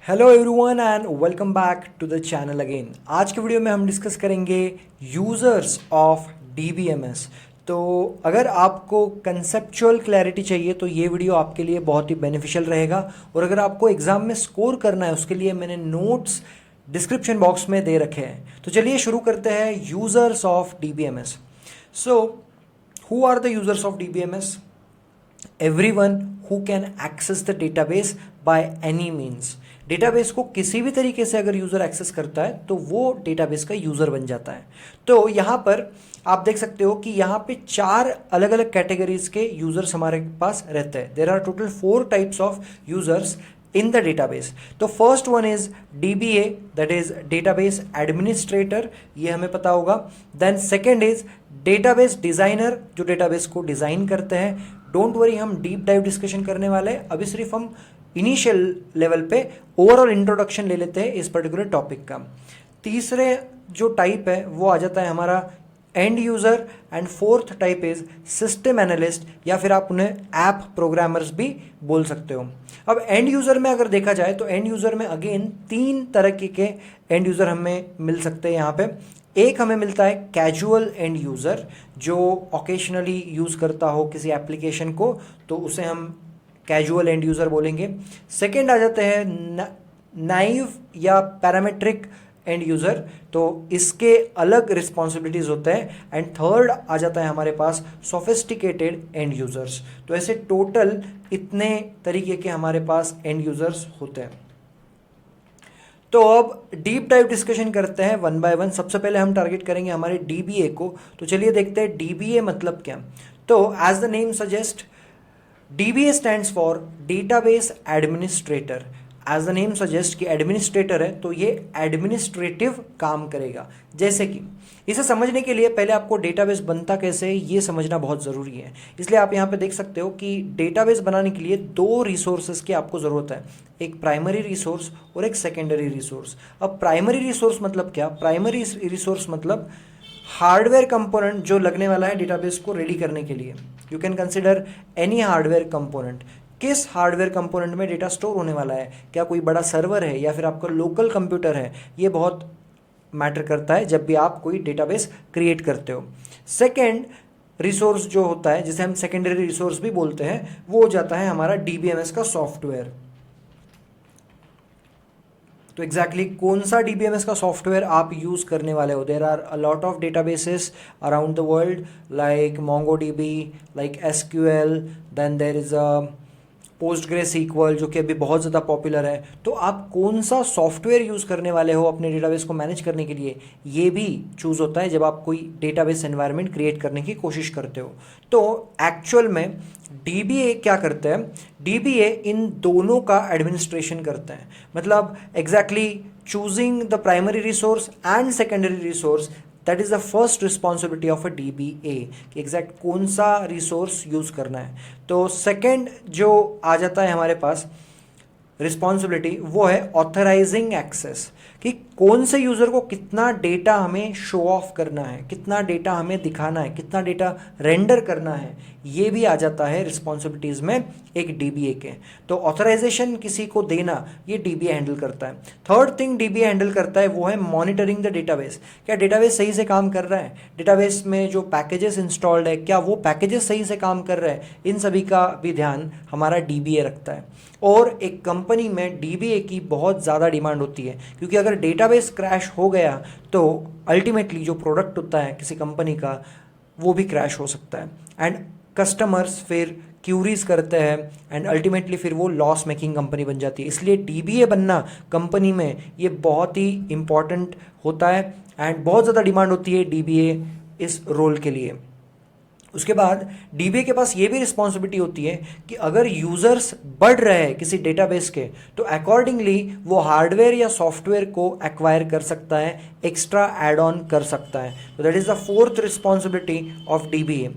Hello everyone and welcome back to the channel again. आज के video में हम डिस्कस करेंगे यूज़र्स ऑफ डीबीएमएस। तो अगर आपको कंसेप्चुअल क्लैरिटी चाहिए तो ये वीडियो आपके लिए बहुत ही बेनिफिशियल रहेगा, और अगर आपको एग्जाम में स्कोर करना है उसके लिए मैंने नोट्स डिस्क्रिप्शन बॉक्स में दे रखे हैं। तो चलिए शुरू करते हैं users of DBMS. So who are the users of DBMS? Everyone who can access the database by any means। Database को किसी भी तरीके से अगर यूज़र एक्सेस करता है तो वो डेटाबेस का यूज़र बन जाता है। तो यहाँ पर आप देख सकते हो कि यहाँ पे 4 अलग अलग कैटेगरीज के यूज़र्स हमारे पास रहते हैं। There are total 4 types of users in the database। तो first one is DBA, that is database administrator, ये हमें पता होगा। Then second is database designer, जो डेटाबेस को डिजाइन करते हैं। डोंट वरी, हम डीप डाइव डिस्कशन करने वाले हैं, अभी सिर्फ हम इनिशियल लेवल पे ओवरऑल इंट्रोडक्शन ले लेते हैं इस पर्टिकुलर टॉपिक का। तीसरे जो टाइप है वो आ जाता है हमारा end user, and fourth type is system analyst, या फिर आप उन्हें ऐप प्रोग्रामर्स भी बोल सकते हो। अब एंड यूज़र में अगर देखा जाए तो एंड यूज़र में अगेन 3 तरह के एंड यूज़र हमें मिल सकते हैं यहाँ पे। एक हमें मिलता है कैजुअल एंड यूज़र, जो ओकेशनली यूज़ करता हो किसी एप्लीकेशन को, तो उसे हम कैजुअल एंड यूज़र बोलेंगे। सेकेंड आ जाते हैं नाइव या पैरामेट्रिक एंड यूज़र, तो इसके अलग रिस्पॉन्सिबिलिटीज़ होते हैं। एंड थर्ड आ जाता है हमारे पास सोफिस्टिकेटेड एंड यूज़र्स। तो ऐसे टोटल इतने तरीके के हमारे पास एंड यूज़र्स होते हैं। तो अब डीप डाइव डिस्कशन करते हैं वन बाय वन। सबसे पहले हम टारगेट करेंगे हमारे डीबीए को। तो चलिए देखते हैं डीबीए मतलब क्या। तो as the name suggest, DBA stands for database administrator. As the name suggest कि एडमिनिस्ट्रेटर है तो ये एडमिनिस्ट्रेटिव काम करेगा। जैसे कि इसे समझने के लिए पहले आपको डेटाबेस बनता कैसे है ये समझना बहुत ज़रूरी है। इसलिए आप यहाँ पे देख सकते हो कि डेटाबेस बनाने के लिए 2 रिसोर्सेज की आपको ज़रूरत है, एक प्राइमरी रिसोर्स और एक सेकेंडरी रिसोर्स। अब प्राइमरी रिसोर्स मतलब क्या? प्राइमरी रिसोर्स मतलब हार्डवेयर कंपोनेंट जो लगने वाला है डेटाबेस को रेडी करने के लिए। You can consider any hardware component. किस हार्डवेयर कंपोनेंट में डेटा स्टोर होने वाला है, क्या कोई बड़ा सर्वर है या फिर आपका लोकल कंप्यूटर है, ये बहुत मैटर करता है जब भी आप कोई डेटाबेस क्रिएट करते हो। सेकेंड रिसोर्स जो होता है, जिसे हम सेकेंडरी रिसोर्स भी बोलते हैं, वो हो जाता है हमारा डीबीएमएस का सॉफ्टवेयर। तो एग्जैक्टली कौन सा डीबीएमएस का सॉफ्टवेयर आप यूज़ करने वाले हो? There are a lot of databases around the world, like MongoDB, like SQL, then there is a PostgreSQL जो कि अभी बहुत ज़्यादा पॉपुलर है। तो आप कौन सा सॉफ्टवेयर यूज़ करने वाले हो अपने डेटाबेस को मैनेज करने के लिए, ये भी चूज़ होता है जब आप कोई डेटाबेस एनवायरनमेंट क्रिएट करने की कोशिश करते हो। तो एक्चुअल में DBA क्या करते हैं? DBA इन दोनों का एडमिनिस्ट्रेशन करते हैं। मतलब exactly choosing the primary resource and secondary resource, that is the first responsibility of a DBA कि एग्जैक्ट कौन सा रिसोर्स यूज़ करना है। तो सेकेंड जो आ जाता है हमारे पास रिस्पॉन्सिबिलिटी, वो है ऑथराइजिंग एक्सेस, कि कौन से यूज़र को कितना डेटा हमें शो ऑफ करना है, कितना डेटा हमें दिखाना है, कितना डेटा रेंडर करना है, ये भी आ जाता है रिस्पॉन्सिबिलिटीज़ में एक DBA के। तो ऑथराइजेशन किसी को देना, ये DBA हैंडल करता है। थर्ड थिंग DBA हैंडल करता है वो है मॉनिटरिंग द डेटाबेस। क्या डेटाबेस सही से काम कर रहा है? डेटाबेस में जो पैकेजेस इंस्टॉल्ड है, क्या वो पैकेजेस सही से काम कर रहे हैं? इन सभी का भी ध्यान हमारा DBA रखता है। और एक कंपनी में DBA की बहुत ज़्यादा डिमांड होती है, क्योंकि अगर डेटाबेस क्रैश हो गया तो अल्टीमेटली जो प्रोडक्ट होता है किसी कंपनी का वो भी क्रैश हो सकता है, एंड कस्टमर्स फिर क्यूरीज करते हैं, एंड अल्टीमेटली फिर वो लॉस मेकिंग कंपनी बन जाती है। इसलिए DBA बनना कंपनी में ये बहुत ही इंपॉर्टेंट होता है, एंड बहुत ज़्यादा डिमांड होती है DBA इस रोल के लिए। उसके बाद DBA के पास ये भी रिस्पॉन्सिबिलिटी होती है कि अगर यूज़र्स बढ़ रहे हैं किसी डेटाबेस के, तो अकॉर्डिंगली वो हार्डवेयर या सॉफ्टवेयर को एक्वायर कर सकता है, एक्स्ट्रा एड ऑन कर सकता है। तो that is the fourth responsibility of DBA,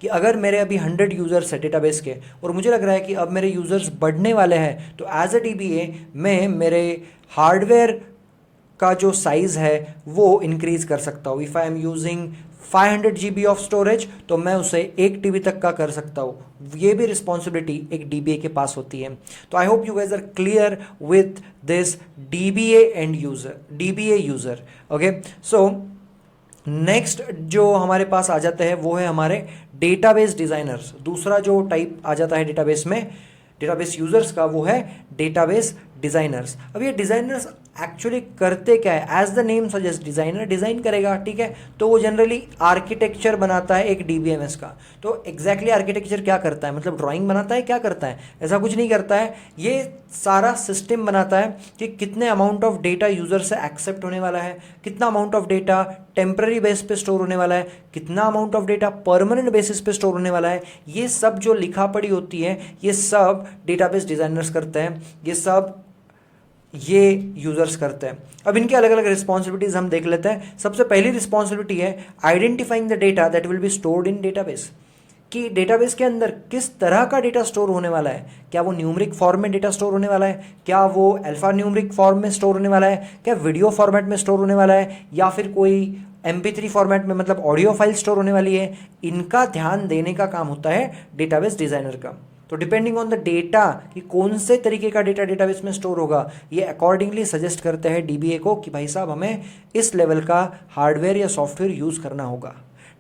कि अगर मेरे अभी 100 यूज़र्स है डेटाबेस के और मुझे लग रहा है कि अब मेरे यूज़र्स बढ़ने वाले हैं, तो एज अ DBA मैं मेरे हार्डवेयर का जो साइज़ है वो इंक्रीज़ कर सकता हूँ। If I am using 500 GB of storage, तो मैं उसे 1 TB तक का कर सकता हूँ। ये भी रिस्पॉन्सिबिलिटी एक DBA के पास होती है। तो I hope you guys are clear with this DBA user. Okay, so next जो हमारे पास आ जाते हैं वो है हमारे डेटाबेस डिजाइनर्स। दूसरा जो टाइप आ जाता है डेटाबेस में, डेटाबेस यूजर्स का, वो है डेटाबेस डिजाइनर्स। अब ये डिजाइनर्स एक्चुअली करते क्या है? As the name suggest, designer design करेगा, ठीक है। तो वो जनरली आर्किटेक्चर बनाता है एक DBMS का। तो एग्जैक्टली आर्किटेक्चर क्या करता है? मतलब ड्राइंग बनाता है, क्या करता है? ऐसा कुछ नहीं करता है। ये सारा सिस्टम बनाता है कि कितने अमाउंट ऑफ डेटा यूजर से एक्सेप्ट होने वाला है, कितना amount of data temporary base पे स्टोर होने वाला है, कितना amount of data permanent basis पे स्टोर होने वाला है। ये सब जो लिखा पढ़ी होती है, ये सब डेटाबेस डिजाइनर्स करते हैं, ये सब ये यूजर्स करते हैं। अब इनके अलग अलग रिस्पॉन्सिबिलिटीज हम देख लेते हैं। सबसे पहली रिस्पॉन्सिबिलिटी है identifying the data that will be stored in database, कि डेटाबेस के अंदर किस तरह का डेटा स्टोर होने वाला है। क्या वो न्यूमरिक फॉर्म में डेटा स्टोर होने वाला है, क्या वो अल्फा न्यूमरिक फॉर्म में स्टोर होने वाला है, क्या वीडियो फॉर्मेट में स्टोर होने वाला है, या फिर कोई MP3 फॉर्मेट में, मतलब ऑडियो फाइल स्टोर होने वाली है। इनका ध्यान देने का काम होता है डेटाबेस डिजाइनर का। तो डिपेंडिंग ऑन द डेटा कि कौन से तरीके का डेटा डेटाबेस में स्टोर होगा, ये अकॉर्डिंगली सजेस्ट करते हैं DBA को कि भाई साहब हमें इस लेवल का हार्डवेयर या सॉफ्टवेयर यूज करना होगा,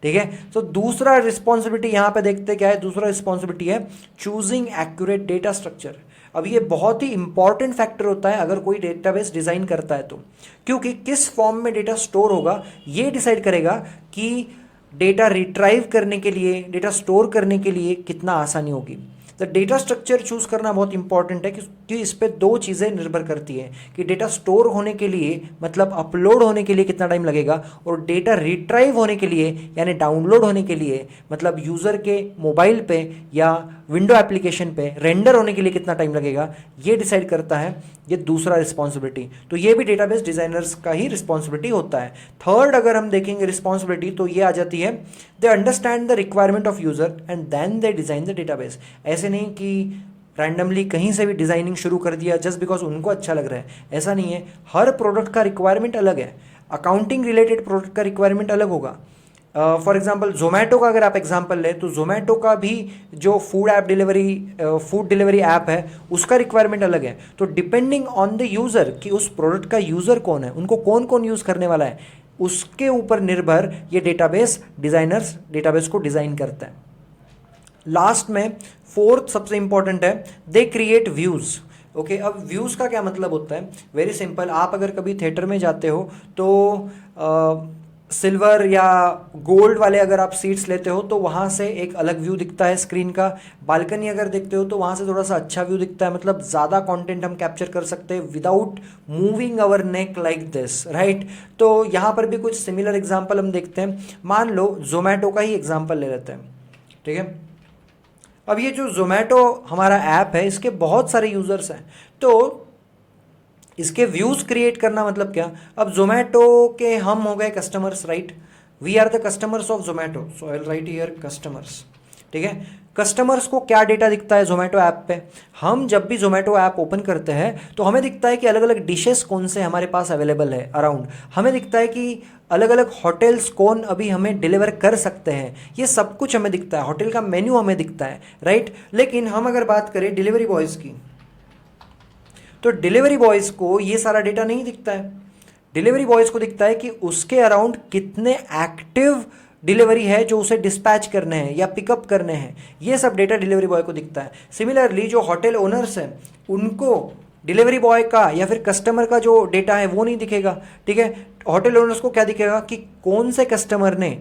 ठीक है। तो दूसरा रिस्पॉन्सिबिलिटी यहाँ पे देखते क्या है? दूसरा रिस्पॉन्सिबिलिटी है चूजिंग एक्यूरेट डेटा स्ट्रक्चर। अब ये बहुत ही इंपॉर्टेंट फैक्टर होता है अगर कोई डेटाबेस डिजाइन करता है तो, क्योंकि किस फॉर्म में डेटा स्टोर होगा ये डिसाइड करेगा कि डेटा रिट्राइव करने के लिए, डेटा स्टोर करने के लिए कितना आसानी होगी। तो डेटा स्ट्रक्चर चूज करना बहुत इंपॉर्टेंट है कि इस पे दो चीज़ें निर्भर करती है कि डेटा स्टोर होने के लिए, मतलब अपलोड होने के लिए कितना टाइम लगेगा, और डेटा रिट्राइव होने के लिए यानी डाउनलोड होने के लिए, मतलब यूज़र के मोबाइल पे या विंडो एप्लीकेशन पे रेंडर होने के लिए कितना टाइम लगेगा, ये डिसाइड करता है ये दूसरा रिस्पॉन्सिबिलिटी। तो ये भी डेटाबेस डिजाइनर्स का ही रिस्पॉन्सिबिलिटी होता है। थर्ड अगर हम देखेंगे रिस्पॉन्सिबिलिटी तो ये आ जाती है they understand the requirement of user and then they design the database. ऐसे नहीं कि रैंडमली कहीं से भी डिजाइनिंग शुरू कर दिया जस्ट बिकॉज उनको अच्छा लग रहा है, ऐसा नहीं है। हर प्रोडक्ट का रिक्वायरमेंट अलग है। अकाउंटिंग रिलेटेड प्रोडक्ट का रिक्वायरमेंट अलग होगा। फॉर एग्जाम्पल जोमेटो का अगर आप एग्जाम्पल लें तो जोमेटो का भी जो फूड डिलीवरी ऐप है उसका रिक्वायरमेंट अलग है। तो डिपेंडिंग ऑन द यूज़र कि उस प्रोडक्ट का यूज़र कौन है, उनको कौन कौन यूज़ करने वाला है, उसके ऊपर निर्भर ये डेटाबेस डिज़ाइनर्स डेटाबेस को डिज़ाइन करते हैं। लास्ट में फोर्थ सबसे इंपॉर्टेंट है दे क्रिएट व्यूज़। ओके, अब व्यूज़ का क्या मतलब होता है? Very simple. आप अगर कभी थिएटर में जाते हो तो सिल्वर या गोल्ड वाले अगर आप सीट्स लेते हो तो वहाँ से एक अलग व्यू दिखता है स्क्रीन का। बालकनी अगर देखते हो तो वहाँ से थोड़ा सा अच्छा व्यू दिखता है, मतलब ज़्यादा कंटेंट हम कैप्चर कर सकते हैं without moving our neck like this, right. तो यहाँ पर भी कुछ सिमिलर एग्जांपल हम देखते हैं। मान लो जोमेटो का ही एग्जांपल ले लेते हैं, ठीक है। अब ये जो जोमेटो हमारा ऐप है इसके बहुत सारे यूज़र्स हैं, तो इसके व्यूज़ क्रिएट करना मतलब क्या? अब जोमेटो के हम हो गए customers, right. We are the customers of Zomato, so I will write here customers, ठीक है। कस्टमर्स को क्या डेटा दिखता है जोमेटो ऐप पे? हम जब भी जोमेटो ऐप ओपन करते हैं तो हमें दिखता है कि अलग अलग डिशेस कौन से हमारे पास अवेलेबल है अराउंड। हमें दिखता है कि अलग अलग होटल्स कौन अभी हमें डिलीवर कर सकते हैं, ये सब कुछ हमें दिखता है। होटल का मेन्यू हमें दिखता है, राइट। लेकिन हम अगर बात करें डिलीवरी बॉयज़ की तो डिलीवरी बॉयज़ को ये सारा डेटा नहीं दिखता है। डिलीवरी बॉयज़ को दिखता है कि उसके अराउंड कितने एक्टिव डिलीवरी है जो उसे डिस्पैच करने हैं या पिकअप करने हैं, ये सब डेटा डिलीवरी बॉय को दिखता है। सिमिलरली जो होटल ओनर्स हैं उनको डिलीवरी बॉय का या फिर कस्टमर का जो डेटा है वो नहीं दिखेगा, ठीक है। होटल ओनर्स को क्या दिखेगा कि कौन से कस्टमर ने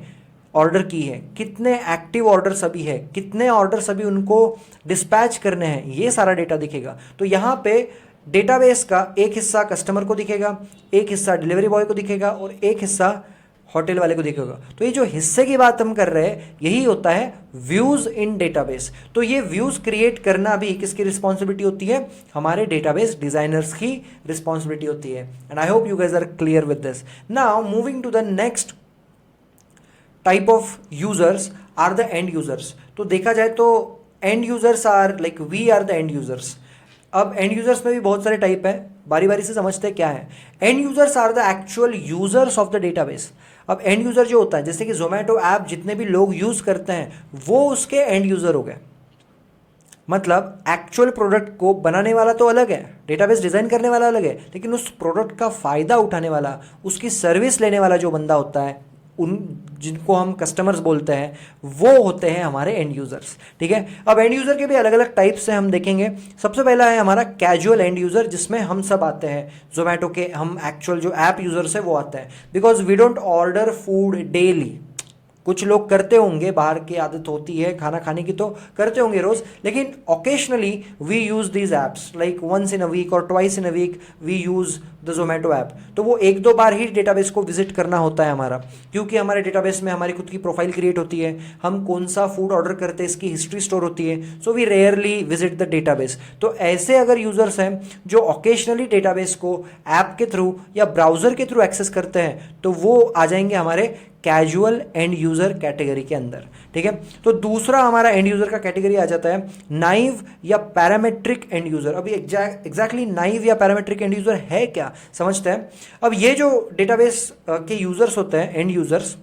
ऑर्डर की है, कितने एक्टिव ऑर्डर्स अभी है, कितने ऑर्डर्स अभी उनको डिस्पैच करने हैं, ये सारा डेटा दिखेगा। तो यहाँ पे डेटाबेस का एक हिस्सा कस्टमर को दिखेगा, एक हिस्सा डिलीवरी बॉय को दिखेगा और एक हिस्सा होटल वाले को दिखेगा। तो ये जो हिस्से की बात हम कर रहे हैं यही होता है व्यूज इन डेटाबेस। तो ये व्यूज क्रिएट करना भी किसकी रिस्पॉन्सिबिलिटी होती है? हमारे डेटाबेस डिजाइनर्स की रिस्पॉन्सिबिलिटी होती है। And I hope you guys are clear with this. Now moving to the next type of users are the end users. तो देखा जाए तो end users are like we are the end users. अब end users में भी बहुत सारे type हैं, बारी बारी से समझते हैं क्या है। End users are the actual users of the database. अब एंड यूज़र जो होता है, जैसे कि जोमेटो ऐप जितने भी लोग यूज़ करते हैं वो उसके एंड यूज़र हो गए। मतलब एक्चुअल प्रोडक्ट को बनाने वाला तो अलग है, डेटाबेस डिज़ाइन करने वाला अलग है, लेकिन उस प्रोडक्ट का फ़ायदा उठाने वाला, उसकी सर्विस लेने वाला जो बंदा होता है, उन जिनको हम कस्टमर्स बोलते हैं, वो होते हैं हमारे एंड यूज़र्स। ठीक है, अब एंड यूज़र के भी अलग अलग टाइप्स से हम देखेंगे। सबसे पहला है हमारा कैजुअल एंड यूज़र, जिसमें हम सब आते हैं, जोमेटो के हम एक्चुअल जो ऐप यूज़र्स है वो आते हैं। Because we don't order food daily. कुछ लोग करते होंगे, बाहर की आदत होती है खाना खाने की तो करते होंगे रोज, लेकिन occasionally we use these apps like once in a week और twice in a week we use the Zomato app. तो वो एक दो बार ही डेटाबेस को विजिट करना होता है हमारा, क्योंकि हमारे डेटाबेस में हमारी खुद की प्रोफाइल क्रिएट होती है, हम कौन सा फूड ऑर्डर करते हैं इसकी हिस्ट्री स्टोर होती है, so we rarely visit the database. तो ऐसे अगर यूजर्स हैं जो ओकेशनली डेटाबेस को ऐप के थ्रू या ब्राउजर के थ्रू एक्सेस करते हैं, तो वो आ जाएंगे हमारे कैजुअल एंड यूजर कैटेगरी के अंदर। ठीक है, तो दूसरा हमारा एंड यूजर का कैटेगरी आ जाता है नाइव या पैरामेट्रिक एंड यूजर। अभी एग्जैक्टली नाइव या पैरामेट्रिक एंड यूजर है क्या, समझते हैं। अब ये जो डेटाबेस के यूजर्स होते हैं, end users,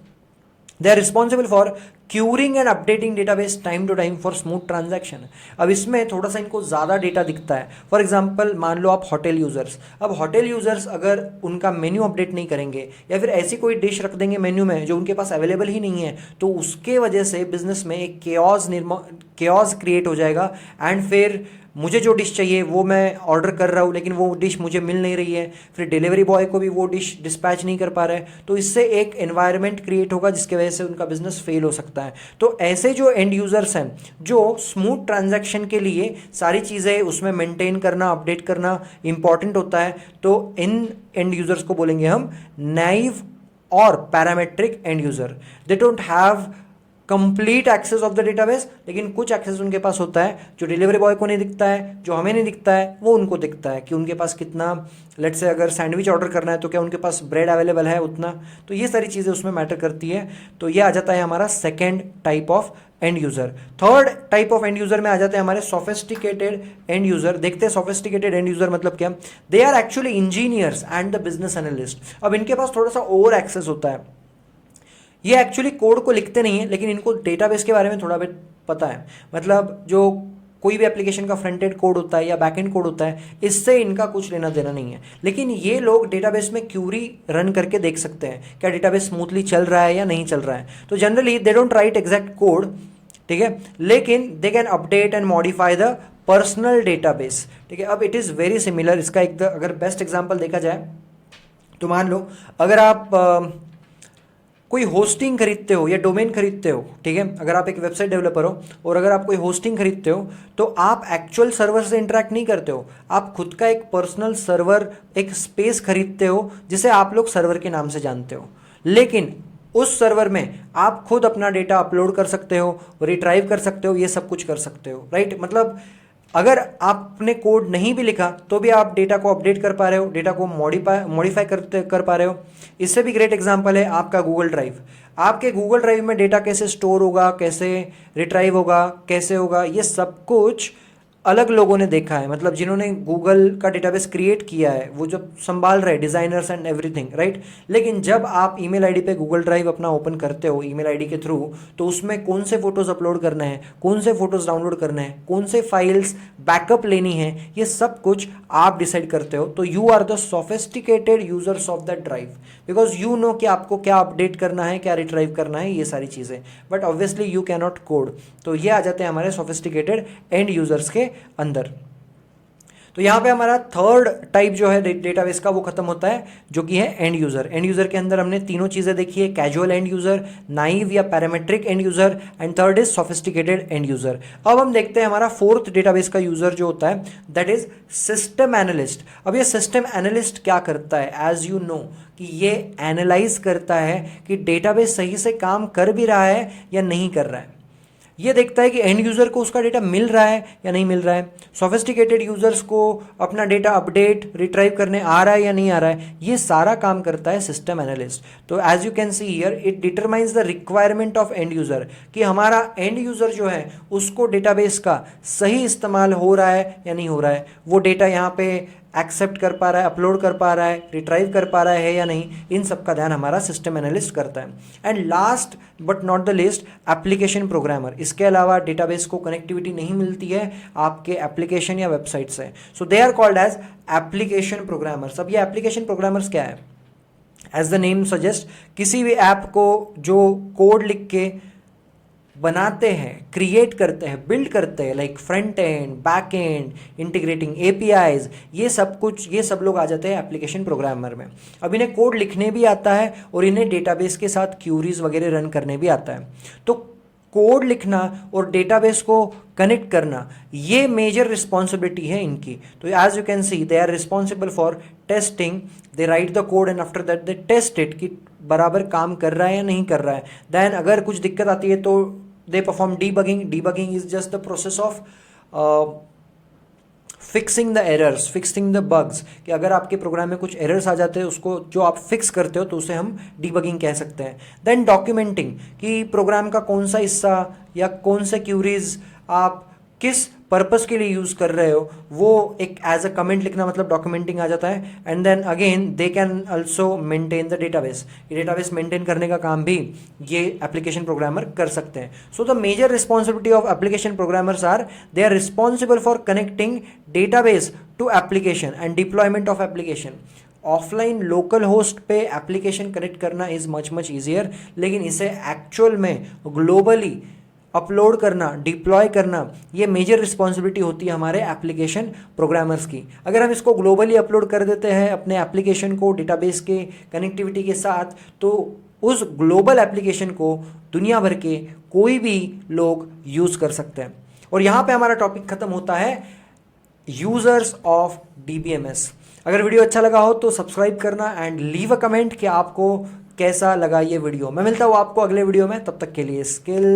they are responsible for querying and updating database time to time for smooth transaction. अब इसमें थोड़ा सा इनको ज़्यादा डेटा दिखता है। फॉर एग्जांपल मान लो आप होटल यूज़र्स, अब होटल यूज़र्स अगर उनका मेन्यू अपडेट नहीं करेंगे या फिर ऐसी कोई डिश रख देंगे मेन्यू में जो उनके पास अवेलेबल ही नहीं है, तो उसके वजह से बिजनेस में एक केओस क्रिएट हो जाएगा। एंड फिर मुझे जो डिश चाहिए वो मैं ऑर्डर कर रहा हूँ, लेकिन वो डिश मुझे मिल नहीं रही है, फिर डिलीवरी बॉय को भी वो डिश डिस्पैच नहीं कर पा रहा है, तो इससे एक एनवायरनमेंट क्रिएट होगा जिसके वजह से उनका बिजनेस फेल हो सकता है। तो ऐसे जो एंड यूजर्स हैं जो स्मूथ ट्रांजैक्शन के लिए सारी चीज़ें उसमें मेंटेन करना, अपडेट करना इंपॉर्टेंट होता है, तो इन एंड यूजर्स को बोलेंगे हम नाइव और parametric end user. They don't have complete access of the database, लेकिन कुछ एक्सेस उनके पास होता है जो डिलीवरी बॉय को नहीं दिखता है, जो हमें नहीं दिखता है, वो उनको दिखता है कि उनके पास कितना, लेट से अगर सैंडविच ऑर्डर करना है तो क्या उनके पास ब्रेड अवेलेबल है उतना, तो ये सारी चीज़ें उसमें मैटर करती है। तो ये आ जाता है हमारा second type of and user. Third type of and user में आ जाते हैं हमारे सोफिस्टिकेटेड एंड यूजर। देखते हैं सोफिस्टिकेटेड एंड यूजर मतलब क्या। They are actually engineers and the business analyst. अब इनके पास थोड़ा सा ओवर एक्सेस होता है, ये एक्चुअली कोड को लिखते नहीं है, लेकिन इनको डेटाबेस के बारे में थोड़ा बहुत पता है। मतलब जो कोई भी एप्लीकेशन का फ्रंट एंड कोड होता है या बैक एंड कोड होता है, इससे इनका कुछ लेना देना नहीं है, लेकिन ये लोग डेटाबेस में क्यूरी रन करके देख सकते हैं क्या डेटाबेस स्मूथली चल रहा है या नहीं चल रहा है। तो generally they don't write exact code, ठीक है, लेकिन they can update and modify the personal database. ठीक है, अब इट इज़ वेरी सिमिलर। इसका एक अगर बेस्ट एग्जाम्पल देखा जाए तो मान लो अगर आप कोई होस्टिंग खरीदते हो या डोमेन खरीदते हो, ठीक है, अगर आप एक वेबसाइट डेवलपर हो और अगर आप कोई होस्टिंग खरीदते हो, तो आप एक्चुअल सर्वर से इंटरेक्ट नहीं करते हो, आप खुद का एक पर्सनल सर्वर, एक स्पेस खरीदते हो जिसे आप लोग सर्वर के नाम से जानते हो। लेकिन उस सर्वर में आप खुद अपना डेटा अपलोड कर सकते हो, रिट्राइव कर सकते हो, ये सब कुछ कर सकते हो, राइट। मतलब अगर आपने कोड नहीं भी लिखा तो भी आप डेटा को अपडेट कर पा रहे हो, डेटा को मॉडिफाई कर पा रहे हो। इससे भी ग्रेट एग्जांपल है आपका गूगल ड्राइव। आपके गूगल ड्राइव में डेटा कैसे स्टोर होगा, कैसे रिट्राइव होगा, कैसे होगा, ये सब कुछ अलग लोगों ने देखा है। मतलब जिन्होंने गूगल का डेटाबेस क्रिएट किया है वो जब संभाल रहे, डिज़ाइनर्स एंड एवरीथिंग, राइट। लेकिन जब आप ईमेल आईडी पे गूगल ड्राइव अपना ओपन करते हो ईमेल आईडी के थ्रू, तो उसमें कौन से फोटोज़ अपलोड करने हैं, कौन से फोटोज़ डाउनलोड करने हैं, कौन से फाइल्स बैकअप लेनी है, ये सब कुछ आप डिसाइड करते हो। तो you are the sophisticated users of that drive, because you know कि आपको क्या अपडेट करना है, क्या रिट्राइव करना है, ये सारी चीज़ें। But obviously you can not code. तो ये आ जाते हैं हमारे सोफिस्टिकेटेड एंड यूजर्स के अंदर। तो यहाँ पे हमारा थर्ड टाइप जो है डेटाबेस का वो खत्म होता है, जो कि है एंड यूजर। एंड यूजर के अंदर हमने तीनों चीजें देखी है, कैजुअल एंड यूजर, नाइव या parametric end user, and third is sophisticated and user. अब हम देखते हैं हमारा फोर्थ डेटाबेस का यूजर जो होता है, दैट इज सिस्टम एनालिस्ट। अब ये सिस्टम एनालिस्ट क्या करता है, एज यू नो कि ये एनालाइज करता है कि डेटाबेस सही से काम कर भी रहा है या नहीं कर रहा है। ये देखता है कि एंड यूज़र को उसका डेटा मिल रहा है या नहीं मिल रहा है, सोफिस्टिकेटेड यूजर्स को अपना डेटा अपडेट रिट्राइव करने आ रहा है या नहीं आ रहा है, ये सारा काम करता है सिस्टम एनालिस्ट। तो as you can see here, it determines the requirement of end user, कि हमारा एंड यूज़र जो है उसको डेटाबेस का सही इस्तेमाल हो रहा है या नहीं हो रहा है, वो डेटा यहाँ पे एक्सेप्ट कर पा रहा है, अपलोड कर पा रहा है, रिट्राइव कर पा रहा है या नहीं, इन सब का ध्यान हमारा सिस्टम एनालिस्ट करता है। And last but not the least, application programmer. इसके अलावा डेटाबेस को कनेक्टिविटी नहीं मिलती है आपके एप्लीकेशन या वेबसाइट से, so they are called as application programmers. अब ये एप्लीकेशन प्रोग्रामर्स क्या है? एज द नेम सजेस्ट, किसी भी ऐप को जो कोड लिख के बनाते हैं, क्रिएट करते हैं, बिल्ड करते हैं, like front end, back and, integrating APIs, ये सब कुछ, ये सब लोग आ जाते हैं एप्लीकेशन प्रोग्रामर में। अब इन्हें कोड लिखने भी आता है और इन्हें डेटाबेस के साथ क्यूरीज वगैरह रन करने भी आता है। तो कोड लिखना और डेटाबेस को कनेक्ट करना, ये मेजर रिस्पॉन्सिबिलिटी है इनकी। तो as you can see, they are responsible for testing, they write the code and after that they test it कि बराबर काम कर रहा है या नहीं कर रहा है। देन अगर कुछ दिक्कत आती है तो they perform debugging. Debugging is just the process of fixing the errors, fixing the bugs, कि अगर आपके प्रोग्राम में कुछ एरर्स आ जाते हैं उसको जो आप फिक्स करते हो तो उसे हम डीबगिंग कह सकते हैं। देन डॉक्यूमेंटिंग, कि प्रोग्राम का कौन सा हिस्सा या कौन से क्यूरीज आप किस पर्पस के लिए यूज़ कर रहे हो, वो एक एज अ कमेंट लिखना, मतलब डॉक्यूमेंटिंग आ जाता है। And then again they can also maintain the database, ये डेटाबेस मेंटेन करने का काम भी ये एप्लीकेशन प्रोग्रामर कर सकते हैं। So the major responsibility of application programmers are, they are responsible for connecting database to application and deployment of application. Offline local host पे एप्लीकेशन कनेक्ट करना इज़ मच ईजियर, लेकिन इसे एक्चुअल में globally upload करना, deploy करना, ये major responsibility होती है हमारे एप्लीकेशन प्रोग्रामर्स की। अगर हम इसको ग्लोबली अपलोड कर देते हैं अपने एप्लीकेशन को डेटाबेस के कनेक्टिविटी के साथ, तो उस ग्लोबल एप्लीकेशन को दुनिया भर के कोई भी लोग यूज़ कर सकते हैं। और यहाँ पे हमारा टॉपिक खत्म होता है यूजर्स ऑफ डीबीएमएस। अगर वीडियो अच्छा लगा हो तो सब्सक्राइब करना एंड लीव अ कमेंट कि आपको कैसा लगा ये वीडियो। मैं मिलता हूँ आपको अगले वीडियो में, तब तक के लिए स्किल